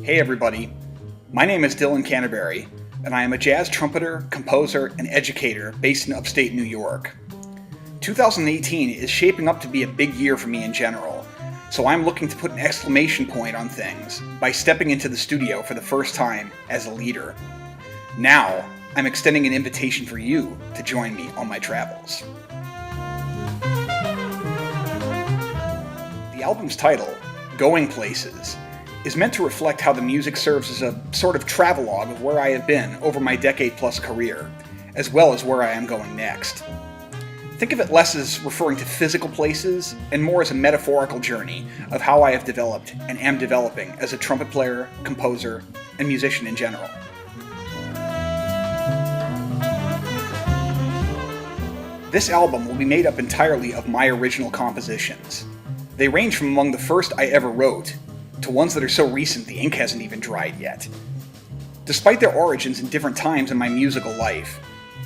Hey everybody, my name is Dylan Canterbury, and I am a jazz trumpeter, composer, and educator based in upstate New York. 2018 is shaping up to be a big year for me in general, so I'm looking to put an exclamation point on things by stepping into the studio for the first time as a leader. Now, I'm extending an invitation for you to join me on my travels. The album's title, Going Places, is meant to reflect how the music serves as a sort of travelogue of where I have been over my decade-plus career, as well as where I am going next. Think of it less as referring to physical places, and more as a metaphorical journey of how I have developed and am developing as a trumpet player, composer, and musician in general. This album will be made up entirely of my original compositions. They range from among the first I ever wrote, to ones that are so recent the ink hasn't even dried yet. Despite their origins in different times in my musical life,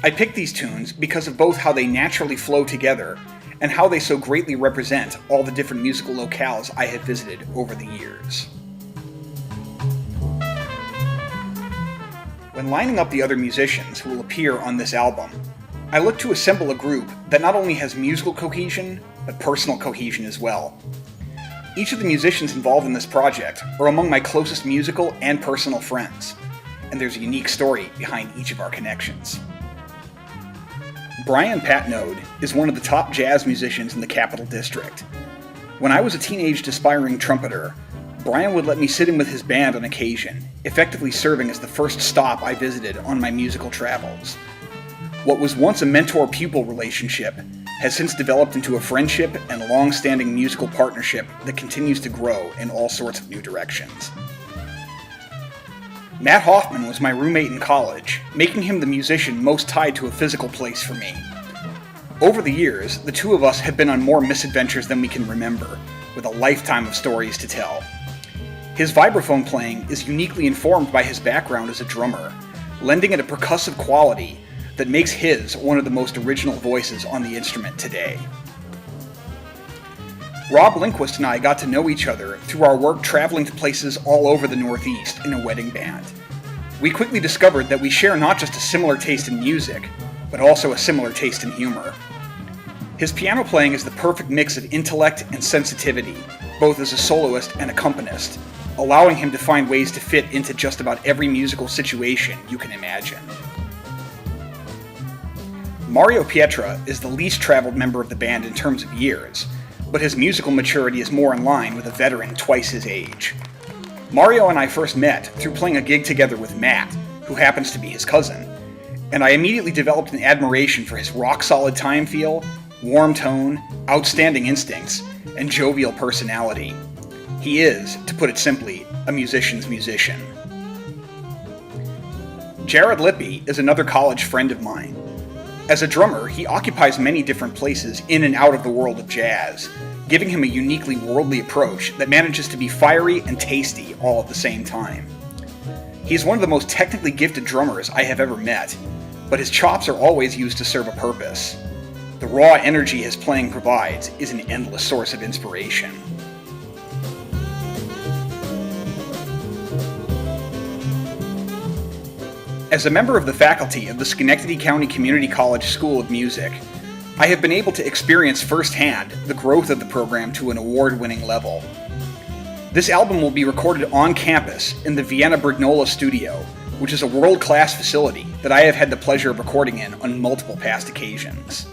I picked these tunes because of both how they naturally flow together and how they so greatly represent all the different musical locales I have visited over the years. When lining up the other musicians who will appear on this album, I look to assemble a group that not only has musical cohesion, but personal cohesion as well. Each of the musicians involved in this project are among my closest musical and personal friends, and there's a unique story behind each of our connections. Brian Patnode is one of the top jazz musicians in the Capital District. When I was a teenaged aspiring trumpeter, Brian would let me sit in with his band on occasion, effectively serving as the first stop I visited on my musical travels. What was once a mentor-pupil relationship has since developed into a friendship and long-standing musical partnership that continues to grow in all sorts of new directions. Matt Hoffman was my roommate in college, making him the musician most tied to a physical place for me. Over the years, the two of us have been on more misadventures than we can remember, with a lifetime of stories to tell. His vibraphone playing is uniquely informed by his background as a drummer, lending it a percussive quality that makes his one of the most original voices on the instrument today. Rob Lindquist and I got to know each other through our work traveling to places all over the Northeast in a wedding band. We quickly discovered that we share not just a similar taste in music, but also a similar taste in humor. His piano playing is the perfect mix of intellect and sensitivity, both as a soloist and accompanist, allowing him to find ways to fit into just about every musical situation you can imagine. Mario Pietra is the least traveled member of the band in terms of years, but his musical maturity is more in line with a veteran twice his age. Mario and I first met through playing a gig together with Matt, who happens to be his cousin, and I immediately developed an admiration for his rock-solid time feel, warm tone, outstanding instincts, and jovial personality. He is, to put it simply, a musician's musician. Jared Lippy is another college friend of mine. As a drummer, he occupies many different places in and out of the world of jazz, giving him a uniquely worldly approach that manages to be fiery and tasty all at the same time. He's one of the most technically gifted drummers I have ever met, but his chops are always used to serve a purpose. The raw energy his playing provides is an endless source of inspiration. As a member of the faculty of the Schenectady County Community College School of Music, I have been able to experience firsthand the growth of the program to an award-winning level. This album will be recorded on campus in the Vienna Bergnola studio, which is a world-class facility that I have had the pleasure of recording in on multiple past occasions.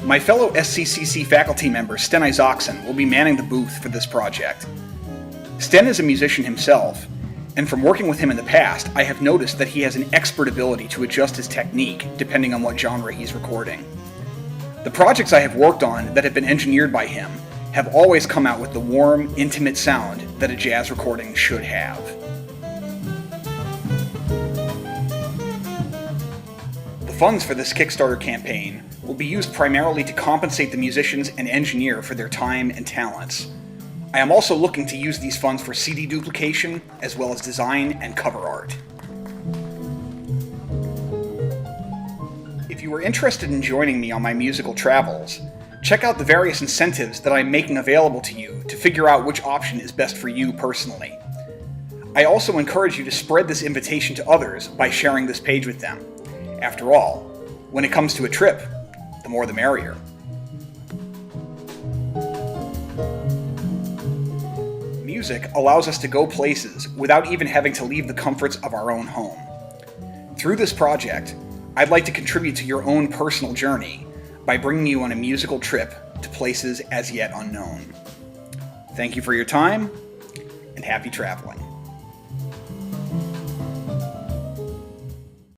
My fellow SCCC faculty member Sten Isaacson will be manning the booth for this project. Sten is a musician himself, and from working with him in the past, I have noticed that he has an expert ability to adjust his technique depending on what genre he's recording. The projects I have worked on that have been engineered by him have always come out with the warm, intimate sound that a jazz recording should have. The funds for this Kickstarter campaign will be used primarily to compensate the musicians and engineer for their time and talents. I am also looking to use these funds for CD duplication, as well as design and cover art. If you you are interested in joining me on my musical travels, check out the various incentives that I'm making available to you to figure out which option is best for you personally. I also encourage you to spread this invitation to others by sharing this page with them. After all, when it comes to a trip, the more the merrier. Music allows us to go places without even having to leave the comforts of our own home. Through this project, I'd like to contribute to your own personal journey by bringing you on a musical trip to places as yet unknown. Thank you for your time, and happy traveling.